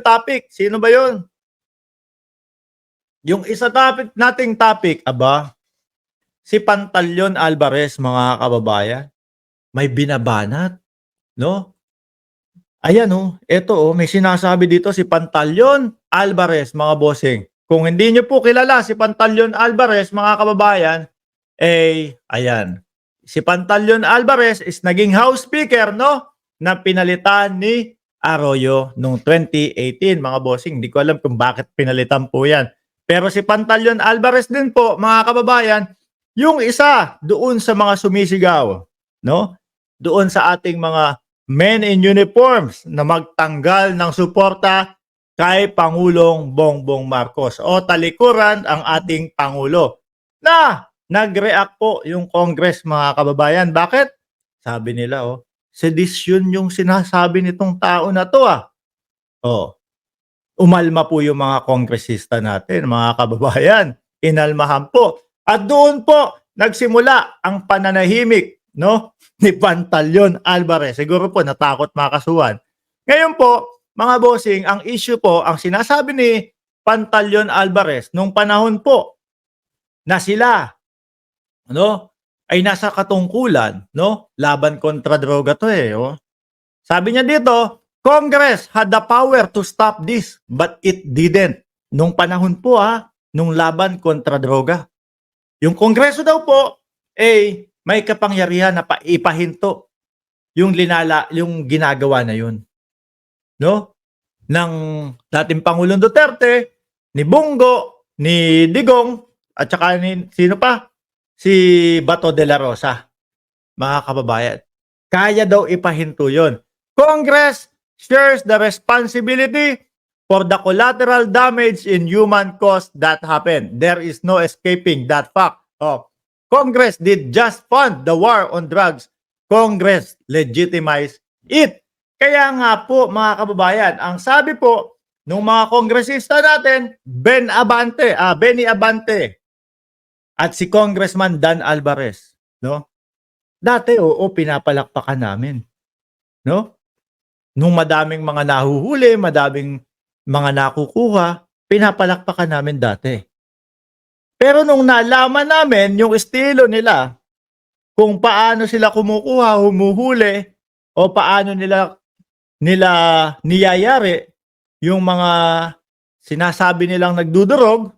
topic. Sino ba yun? Yung isa nating topic, aba, si Pantaleon Alvarez, mga kababayan. May binabanat, no? Ayan eto may sinasabi dito si Pantaleon Alvarez, mga bossing. Kung hindi niyo po kilala si Pantaleon Alvarez, mga kababayan, ayan. Si Pantaleon Alvarez is naging House Speaker, no? Na pinalitan ni Arroyo noong 2018, mga bossing. Hindi ko alam kung bakit pinalitan po yan. Pero si Pantaleon Alvarez din po, mga kababayan, yung isa doon sa mga sumisigaw, no? Doon sa ating mga men in uniforms na magtanggal ng suporta kay Pangulong Bongbong Marcos o talikuran ang ating Pangulo. Na nag-react po yung Congress, mga kababayan. Bakit? Sabi nila sedisyon yung sinasabi nitong tao na to umalma po yung mga kongresista natin, mga kababayan. Inalmahan po. At doon po nagsimula ang pananahimik, no, ni Pantaleon Alvarez. Siguro po natakot makasuhan. Ngayon po, mga bossing, ang issue po, ang sinasabi ni Pantaleon Alvarez nung panahon po na sila, no, ay nasa katungkulan, no, laban kontra droga to Sabi niya dito, Congress had the power to stop this, but it didn't. Nung panahon po nung laban kontra droga. Yung Kongreso daw po, may kapangyarihan na ipahinto yung ginagawa na yun. No? Ng dating Pangulong Duterte, ni Bongo, ni Digong, at saka ni sino pa? Si Bato de la Rosa. Mga kababayan. Kaya daw ipahinto yun. Congress shares the responsibility for the collateral damage in human cost that happened. There is no escaping that fact. Congress did just fund the war on drugs. Congress legitimized it. Kaya nga po, mga kababayan, ang sabi po ng mga kongresista natin, Benny Abante at si Congressman Dan Alvarez, no? Dati pinapalakpakan namin, no? Nung madaming mga nahuhuli, madaming mga nakukuha, pinapalakpakan namin dati. Pero nung nalaman namin yung estilo nila, kung paano sila kumukuha, humuhuli, o paano nila niyayari yung mga sinasabi nilang nagdudurog,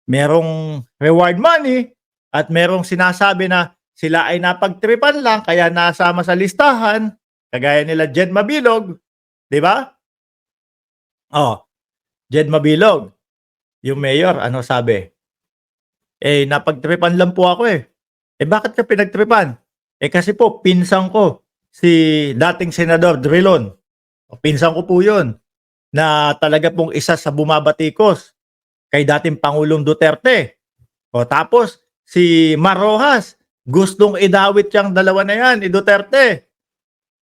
merong reward money, at merong sinasabi na sila ay napagtripan lang kaya nasama sa listahan, kagaya nila Jed Mabilog, di ba? Jed Mabilog, yung mayor, ano sabi? Napagtripan lang po ako bakit ka pinagtripan? Kasi po, pinsan ko, si dating Senador Drilon. Pinsan ko po yun, na talaga pong isa sa bumabatikos kay dating Pangulong Duterte. Tapos, si Mar Rojas, gustong idawit yung dalawa na yan, ni Duterte.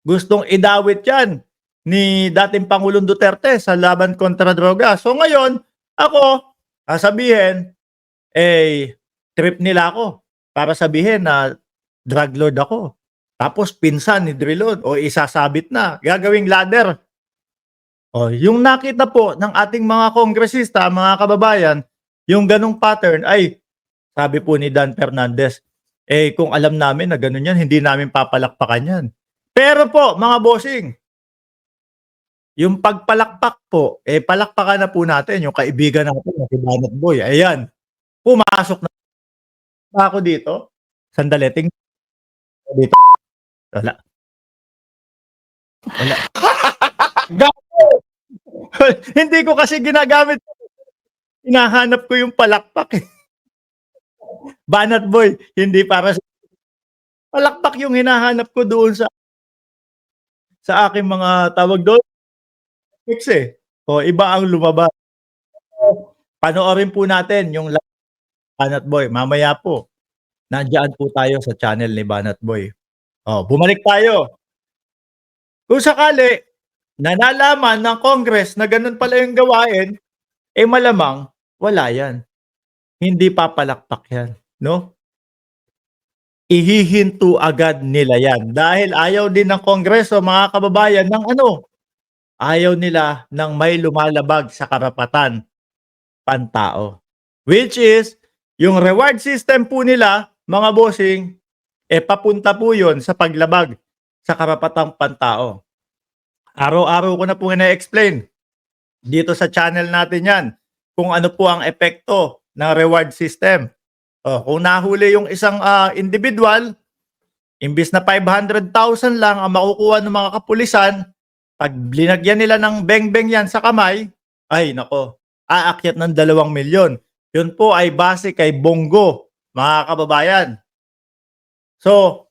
Gustong idawit yan ni dating Pangulong Duterte sa laban kontra droga. So ngayon, ako, sabihin, trip nila ako para sabihin na drug lord ako. Tapos pinsan ni Drilon isasabit na, gagawing ladder. Yung nakita po ng ating mga kongresista, mga kababayan, yung ganong pattern ay, sabi po ni Dan Fernandez, kung alam namin na ganon yan, hindi namin papalakpakan yan. Pero po, mga bossing, yung pagpalakpak po, palakpakan na po natin yung kaibigan natin na si Banat Boy. Ayan, pumasok na ako dito. Sandali, tingnan dito. Wala. Hindi ko kasi ginagamit. Hinahanap ko yung palakpak Banat Boy, hindi para sa palakpak yung hinahanap ko doon sa aking mga tawag doon. Iba ang lumabas. Panoorin po natin yung Banat Boy. Mamaya po, nandiyan po tayo sa channel ni Banat Boy. Bumalik tayo. Kung sakali na nalaman ng Congress na ganun pala yung gawain, malamang wala yan. Hindi papalakpak yan, no? Ihihinto agad nila yan dahil ayaw din ng Kongreso, mga kababayan, ng Ayaw nila ng may lumalabag sa karapatan pantao. Which is, yung reward system po nila, mga bossing, papunta po yun sa paglabag sa karapatang pantao. Araw-araw ko na po ina-explain dito sa channel natin yan kung ano po ang epekto ng reward system. Kung nahuli yung isang individual, imbis na 500,000 lang ang makukuha ng mga kapulisan, pag linagyan nila ng beng-beng yan sa kamay, ay nako, aakyat ng 2 milyon. Yun po ay base kay Bongo, mga kababayan. So,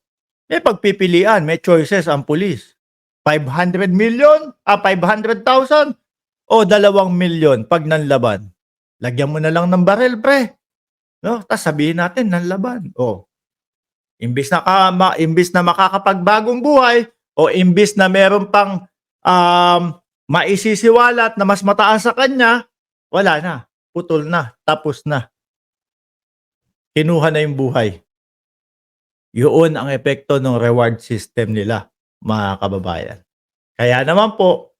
may pagpipilian, may choices ang pulis. 500 million, 500,000 o 2 milyon pag nanlaban. Lagyan mo na lang ng barel, pre. No? Tapos sabihin natin, nanlaban. Imbis na makakapagbagong buhay o imbis na meron pang maisisiwalat na mas mataas sa kanya, wala na. Putol na. Tapos na. Kinuha na yung buhay. Yun ang epekto ng reward system nila, mga kababayan. Kaya naman po,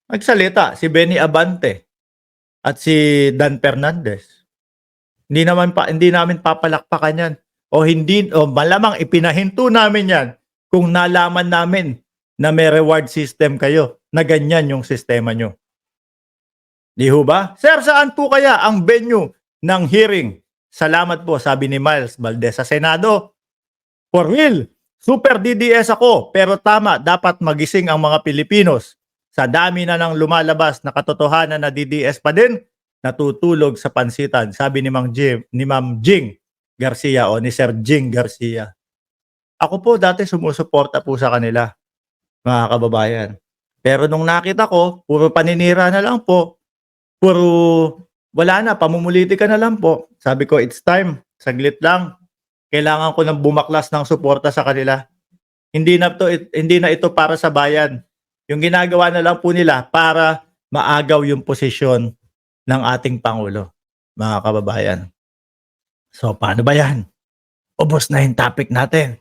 nagsalita si Benny Abante at si Dan Fernandez. Hindi namin papalakpakan yan. O malamang ipinahinto namin yan kung nalaman namin na may reward system kayo, na ganyan yung sistema nyo. Di ho ba? Sir, saan po kaya ang venue ng hearing? Salamat po, sabi ni Miles Valdez sa Senado. For real, super DDS ako, pero tama, dapat magising ang mga Pilipinos. Sa dami na ng lumalabas na katotohanan na DDS pa din, natutulog sa pansitan, sabi ni Ma'am Jing Garcia o ni Sir Jing Garcia. Ako po dati sumusuporta po sa kanila, mga kababayan. Pero nung nakita ko, puro paninira na lang po, wala na, pamumulitika na lang po. Sabi ko, it's time, saglit lang. Kailangan ko ng bumaklas ng suporta sa kanila. Hindi na ito para sa bayan. Yung ginagawa na lang po nila para maagaw yung posisyon ng ating Pangulo, mga kababayan. So, paano ba yan? Ubos na yung topic natin.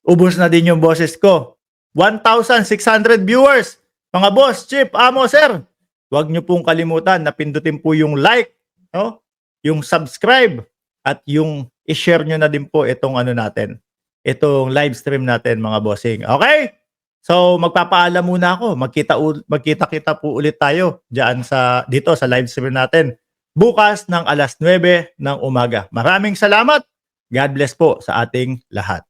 Ubos na din yung boses ko. 1,600 viewers. Mga boss, chief, amo, sir. Huwag nyo pong kalimutan na pindutin po yung like, no? Yung subscribe, at yung i-share nyo na din po itong itong live stream natin, mga bossing. Okay? So, magpapaalam muna ako. Magkita-kita po ulit tayo dito sa live stream natin bukas ng 9:00 ng umaga. Maraming salamat. God bless po sa ating lahat.